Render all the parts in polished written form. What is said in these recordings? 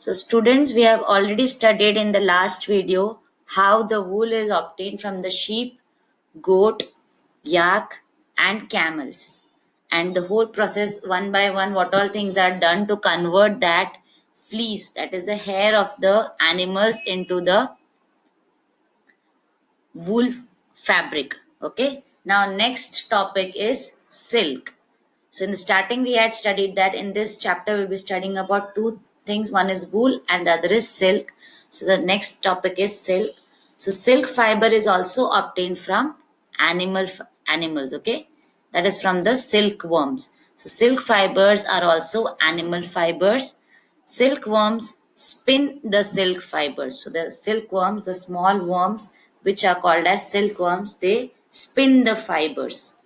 So students, we have already studied in the last video how the wool is obtained from the sheep, goat, yak and camels. And the whole process one by one, what all things are done to convert that fleece, that is the hair of the animals, into the wool fabric. Okay. Now next topic is silk. So in the starting, we had studied that in this chapter we'll be studying about two things. One is wool and the other is silk. So the next topic is silk. So silk fiber is also obtained from animals. Okay, that is from the silkworms. So silk fibers are also animal fibers. Silkworms spin the silk fibers. So the silkworms, the small worms which are called as silkworms, they spin the fibers.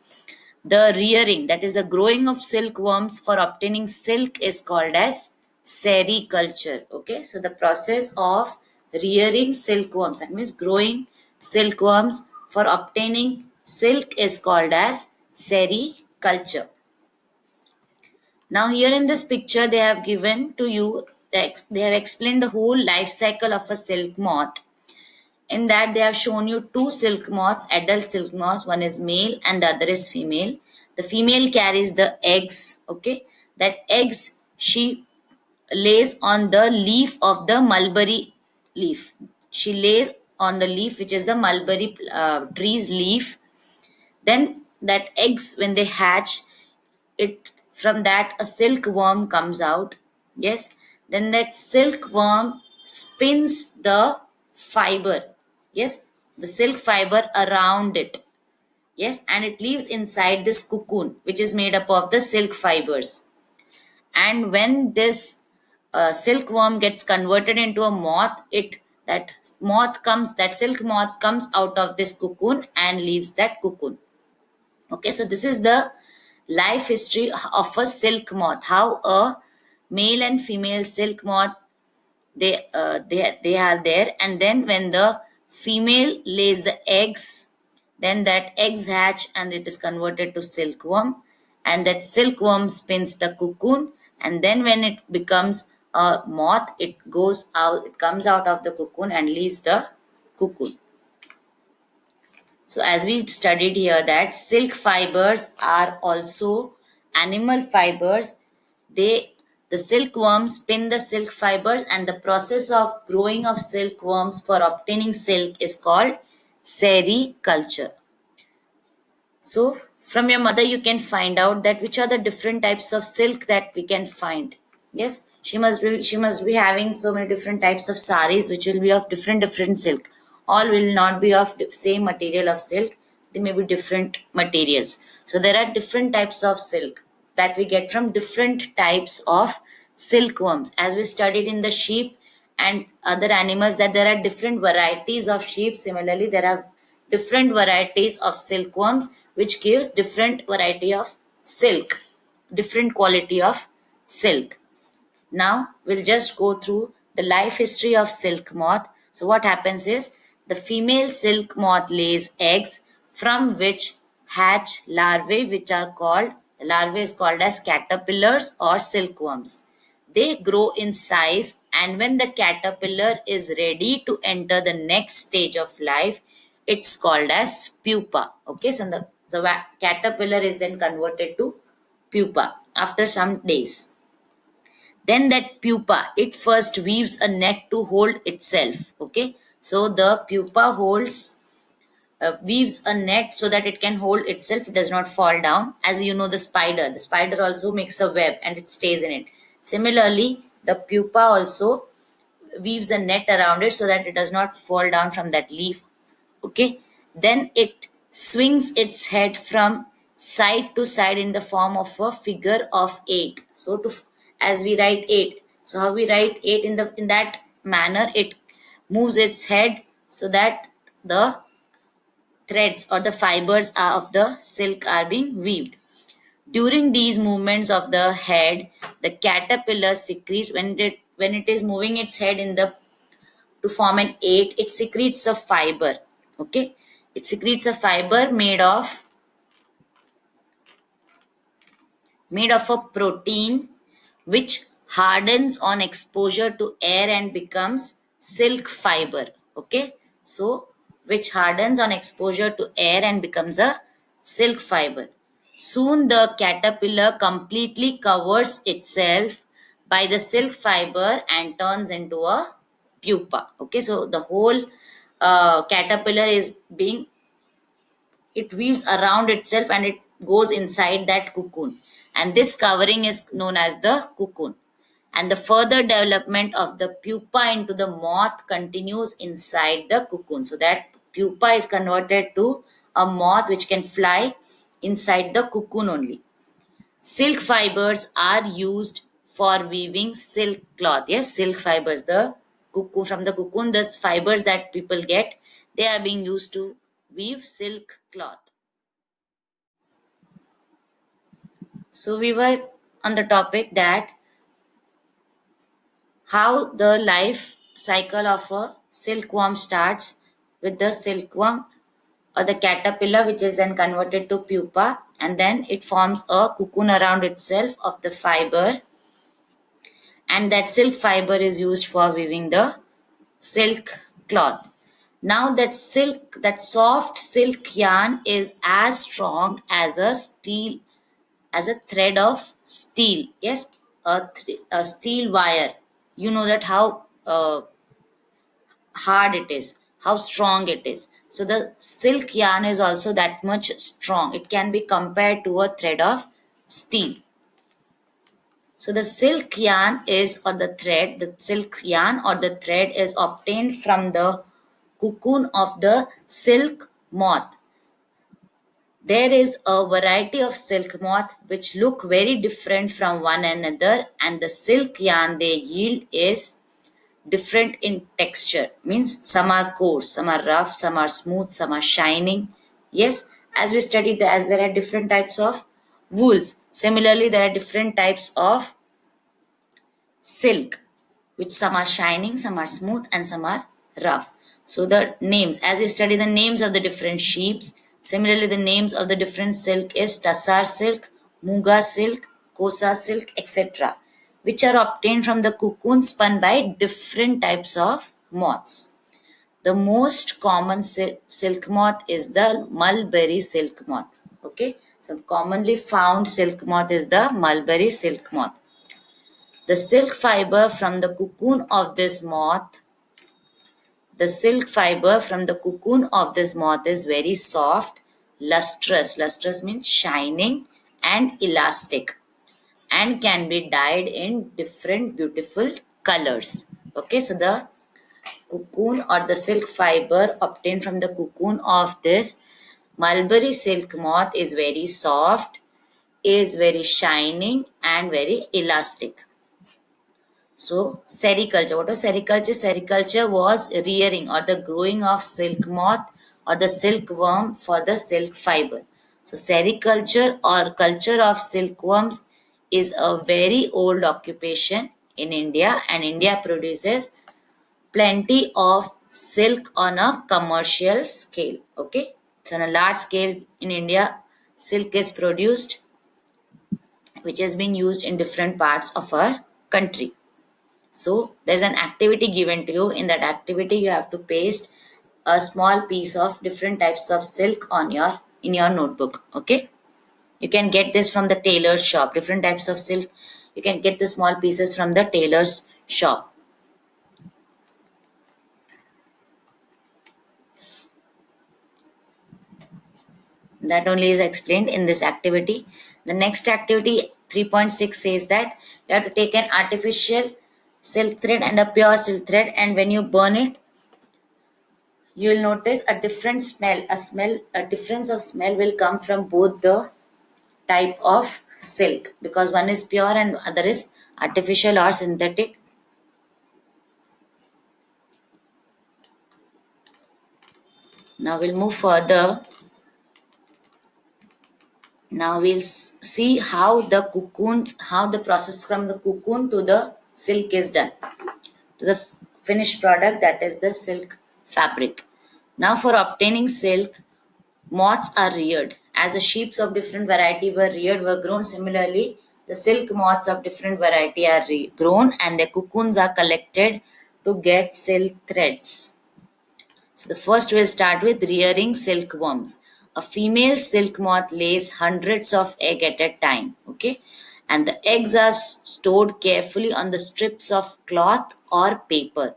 The rearing, that is the growing of silkworms for obtaining silk, is called as sericulture. Okay, so the process of rearing silkworms, that means growing silkworms for obtaining silk, is called as sericulture. Now, here in this picture, they have given to you, they have explained the whole life cycle of a silk moth. In that, they have shown you two silk moths, adult silk moths. One is male and the other is female. The female carries the eggs. Okay, that eggs she lays on the leaf of the mulberry leaf. She lays on the leaf which is the mulberry tree's leaf. Then that eggs, when they hatch, it from that a silkworm comes out. Yes, then that silkworm spins the fiber. Yes, the silk fiber around it. Yes, and it lives inside this cocoon which is made up of the silk fibers. And when this silkworm gets converted into a moth, that silk moth comes out of this cocoon and leaves that cocoon. Okay, so this is the life history of a silk moth. How a male and female silk moth, they are there, and then when the female lays the eggs, then that eggs hatch and it is converted to silkworm, and that silkworm spins the cocoon, and then when it becomes a moth, it comes out of the cocoon and leaves the cocoon. So as we studied here that silk fibers are also animal fibers. The silkworms spin the silk fibers, and the process of growing of silkworms for obtaining silk is called sericulture. So from your mother you can find out that which are the different types of silk that we can find. Yes, she must be having so many different types of saris which will be of different silk. All will not be of the same material of silk. They may be different materials. So there are different types of silk that we get from different types of silkworms. As we studied in the sheep and other animals, that there are different varieties of sheep. Similarly, there are different varieties of silkworms which gives different variety of silk, different quality of silk. Now we'll just go through the life history of silk moth. So what happens is the female silk moth lays eggs from which hatch larvae, which are called, the larvae is called as caterpillars or silkworms. They grow in size, and when the caterpillar is ready to enter the next stage of life, it's called as pupa. Okay, so the caterpillar is then converted to pupa after some days. Then that pupa, it first weaves a net to hold itself. Okay, so the pupa weaves a net so that it can hold itself, it does not fall down. As you know, the spider also makes a web and it stays in it. Similarly, the pupa also weaves a net around it so that it does not fall down from that leaf. Okay, then it swings its head from side to side in the form of a figure of 8. So as we write 8, so how we write 8, in that manner it moves its head so that the threads or the fibers of the silk are being weaved. During these movements of the head, the caterpillar secretes, when it is moving its head in the to form an 8, it secretes a fiber. Okay, it secretes a fiber made of a protein which hardens on exposure to air and becomes silk fiber. Okay, so which hardens on exposure to air and becomes a silk fiber. Soon the caterpillar completely covers itself by the silk fiber and turns into a pupa. Okay, so the whole caterpillar is being, it weaves around itself and it goes inside that cocoon, and this covering is known as the cocoon. And the further development of the pupa into the moth continues inside the cocoon, so that pupa is converted to a moth which can fly inside the cocoon only. Silk fibers are used for weaving silk cloth. Yes, silk fibers, the cocoon, from the cocoon, the fibers that people get, they are being used to weave silk cloth. So we were on the topic that how the life cycle of a silkworm starts with the silkworm or the caterpillar, which is then converted to pupa, and then it forms a cocoon around itself of the fiber, and that silk fiber is used for weaving the silk cloth. Now that silk, that soft silk yarn is as strong as a steel, as a thread of steel. Yes, a steel wire. You know that how hard it is, how strong it is. So the silk yarn is also that much strong. It can be compared to a thread of steel. So the silk yarn is, or the silk yarn or the thread is obtained from the cocoon of the silk moth. There is a variety of silk moth which look very different from one another, and the silk yarn they yield is different in texture. Means some are coarse, some are rough, some are smooth, some are shining. Yes, as we studied, as there are different types of wools. Similarly, there are different types of silk, which some are shining, some are smooth, and some are rough. So the names, as we study the names of the different sheeps, similarly the names of the different silk is Tassar silk, Muga silk, Kosa silk, etc., which are obtained from the cocoon spun by different types of moths. The most common silk moth is the mulberry silk moth. Okay, so commonly found silk moth is the mulberry silk moth. The silk fiber from the cocoon of this moth, the silk fiber from the cocoon of this moth is very soft, lustrous. Lustrous means shining and elastic, and can be dyed in different beautiful colors. Okay, so the cocoon or the silk fiber obtained from the cocoon of this mulberry silk moth is very soft, is very shining, and very elastic. So, sericulture. What was sericulture? Sericulture was rearing or the growing of silk moth or the silkworm for the silk fiber. So, sericulture or culture of silkworms is a very old occupation in India, and India produces plenty of silk on a commercial scale. Okay, so on a large scale in India, silk is produced, which has been used in different parts of our country. So there's an activity given to you. In that activity, you have to paste a small piece of different types of silk on your in your notebook. Okay, you can get this from the tailor's shop. Different types of silk. You can get the small pieces from the tailor's shop. That only is explained in this activity. The next activity 3.6 says that you have to take an artificial silk thread and a pure silk thread, and when you burn it, you will notice a different smell, a difference of smell will come from both the type of silk, because one is pure and other is artificial or synthetic. Now we'll move further. Now we'll see how the cocoon, how the process from the cocoon to the silk is done, to the finished product, that is the silk fabric. Now for obtaining silk, moths are reared. As the sheeps of different variety were reared, were grown, similarly the silk moths of different variety are grown and the cocoons are collected to get silk threads. So the first we'll start with rearing silkworms. A female silk moth lays hundreds of eggs at a time. Okay, and the eggs are stored carefully on the strips of cloth or paper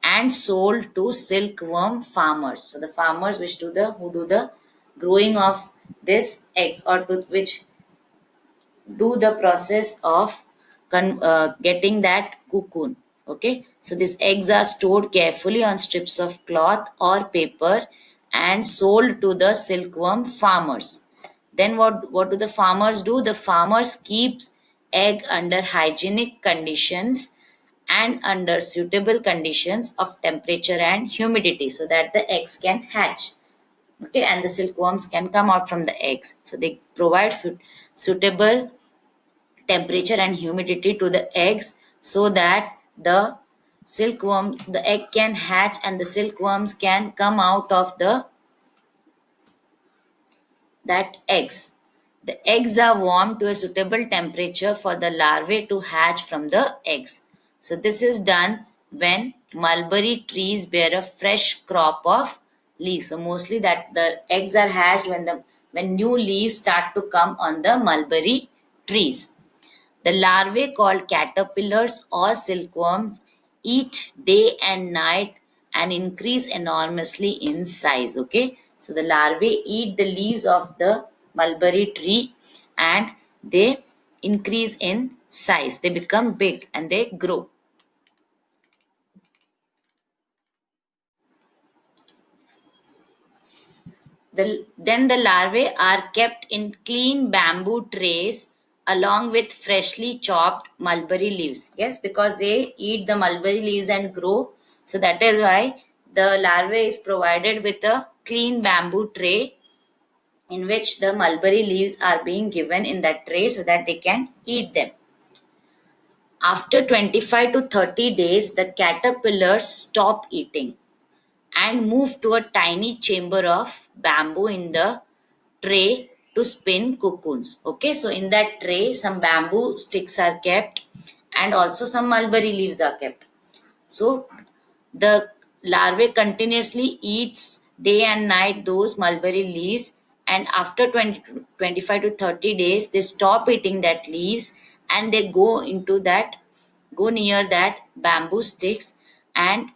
and sold to silkworm farmers. So the farmers which do the who do the growing of this eggs or to which do the process of getting that cocoon. Okay, so these eggs are stored carefully on strips of cloth or paper and sold to the silkworm farmers. Then what do the farmers do? The farmers keeps egg under hygienic conditions and under suitable conditions of temperature and humidity so that the eggs can hatch. Okay, and the silkworms can come out from the eggs. So they provide suitable temperature and humidity to the eggs so that the egg can hatch and the silkworms can come out of the that eggs. The eggs are warmed to a suitable temperature for the larvae to hatch from the eggs. So this is done when mulberry trees bear a fresh crop of leaves. So mostly that the eggs are hatched when new leaves start to come on the mulberry trees. The larvae, called caterpillars or silkworms, eat day and night and increase enormously in size. Okay, so the larvae eat the leaves of the mulberry tree and they increase in size. They become big and they grow. Then the larvae are kept in clean bamboo trays along with freshly chopped mulberry leaves. Yes, because they eat the mulberry leaves and grow. So that is why the larvae is provided with a clean bamboo tray in which the mulberry leaves are being given in that tray so that they can eat them. After 25 to 30 days, the caterpillars stop eating and move to a tiny chamber of bamboo in the tray to spin cocoons. Okay, so in that tray, some bamboo sticks are kept and also some mulberry leaves are kept. So the larvae continuously eats day and night those mulberry leaves, and after 25 to 30 days, they stop eating that leaves and they go near that bamboo sticks and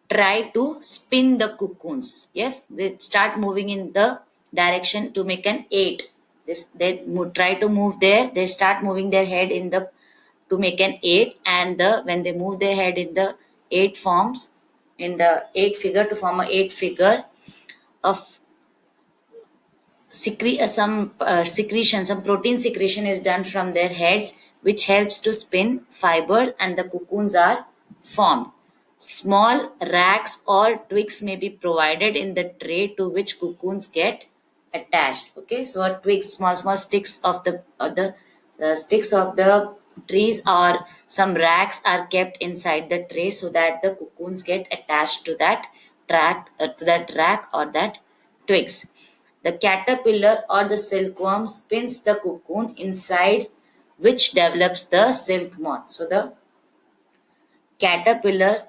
try to spin the cocoons. Yes, they start moving in the direction to make an eight. Try to move there. They start moving their head in the to make an eight, and when they move their head in the eight forms in the eight figure to form a eight figure of secretion, some protein secretion is done from their heads, which helps to spin fiber, and the cocoons are formed. Small racks or twigs may be provided in the tray to which cocoons get attached. Okay, so a twig, small sticks of the sticks of the trees or some racks are kept inside the tray so that the cocoons get attached to that rack or that twigs. The caterpillar or the silkworm spins the cocoon inside which develops the silk moth. So the caterpillar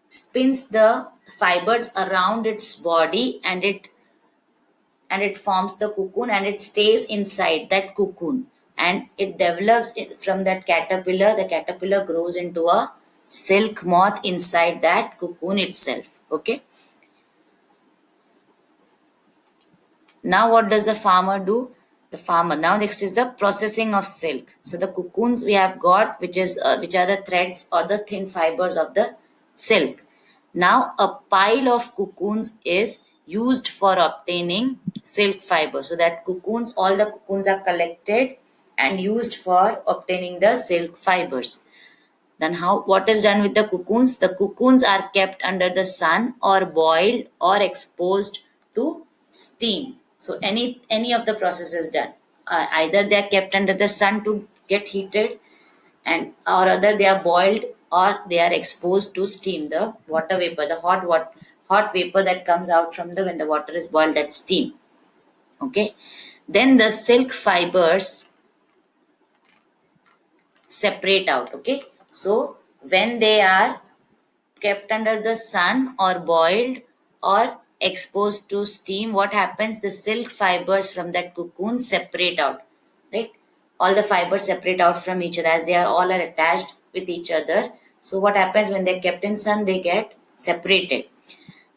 spins the fibers around its body and it forms the cocoon and it stays inside that cocoon and it develops from that caterpillar. The caterpillar grows into a silk moth inside that cocoon itself. Okay, now what does the farmer do? The farmer, now next is the processing of silk. So the cocoons we have got, which are the threads or the thin fibers of the silk. Now a pile of cocoons is used for obtaining silk fiber. So that all the cocoons are collected and used for obtaining the silk fibers. Then what is done with the cocoons? The cocoons are kept under the sun or boiled or exposed to steam. So any of the process is done. Either they are kept under the sun to get heated, and or other they are boiled or they are exposed to steam. The water vapor, the hot vapor that comes out from the when the water is boiled, that steam. Okay, then the silk fibers separate out. Okay, so when they are kept under the sun or boiled or exposed to steam, what happens? The silk fibers from that cocoon separate out, right? All the fibers separate out from each other as they are all are attached with each other. So what happens when they're kept in sun? They get separated.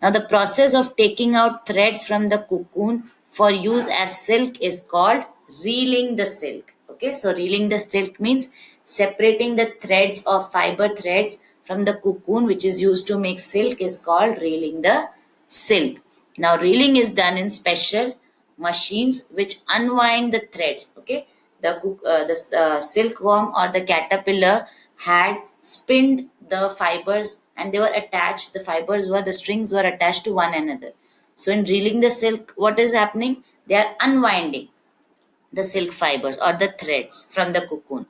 Now, the process of taking out threads from the cocoon for use as silk is called reeling the silk. Okay, so reeling the silk means separating the threads of fiber threads from the cocoon, which is used to make silk, is called reeling the silk. Now, reeling is done in special machines which unwind the threads. Okay, the silkworm or the caterpillar had spinned the fibers and they were attached. The fibers were the strings were attached to one another. So in reeling the silk, what is happening? They are unwinding the silk fibers or the threads from the cocoon.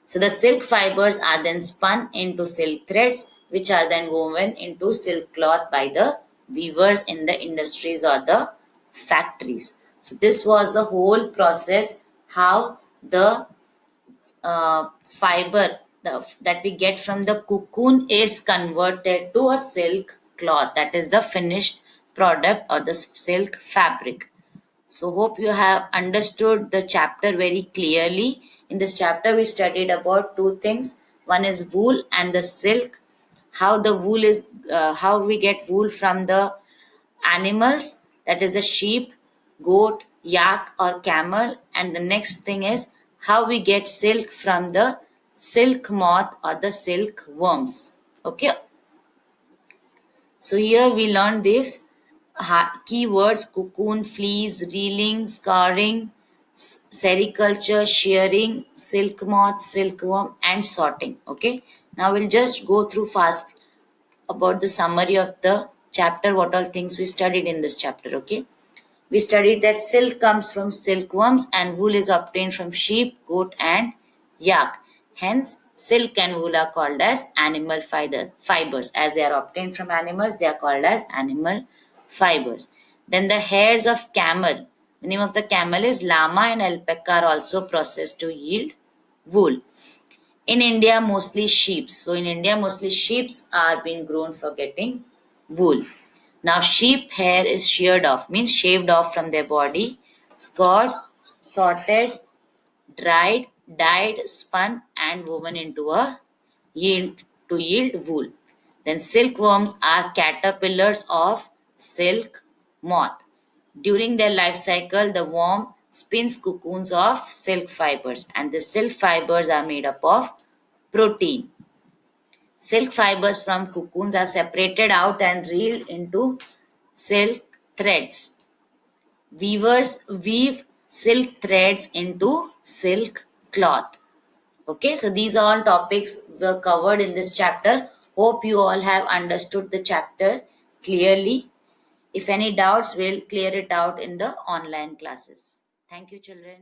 So the silk fibers are then spun into silk threads, which are then woven into silk cloth by the weavers in the industries or the factories. So this was the whole process how the fiber that we get from the cocoon is converted to a silk cloth, that is the finished product or the silk fabric. So hope you have understood the chapter very clearly. In this chapter, we studied about two things. One is wool and the silk. How the wool is, how we get wool from the animals, that is a sheep, goat, yak, or camel. And the next thing is how we get silk from the silk moth or the silk worms. Okay, so here we learned these keywords: cocoon, fleece, reeling, scouring, sericulture, shearing, silk moth, silkworm, and sorting. Okay. Now we'll just go through fast about the summary of the chapter, what all things we studied in this chapter. Okay. We studied that silk comes from silkworms and wool is obtained from sheep, goat, and yak. Hence, silk and wool are called as animal fibers. As they are obtained from animals, they are called as animal fibers. Then the hairs of camel. The name of the camel is llama, and alpaca are also processed to yield wool. In India, mostly sheep. So in India, mostly sheep are being grown for getting wool. Now, sheep hair is sheared off, means shaved off from their body, scoured, sorted, dried, dyed, spun, and woven into a yield to yield wool. Then silkworms are caterpillars of silk moth. During their life cycle, the worm spins cocoons of silk fibers, and the silk fibers are made up of protein. Silk fibers from cocoons are separated out and reeled into silk threads. Weavers weave silk threads into silk cloth. Okay, so these all topics were covered in this chapter. Hope you all have understood the chapter clearly. If any doubts, we'll clear it out in the online classes. Thank you, children.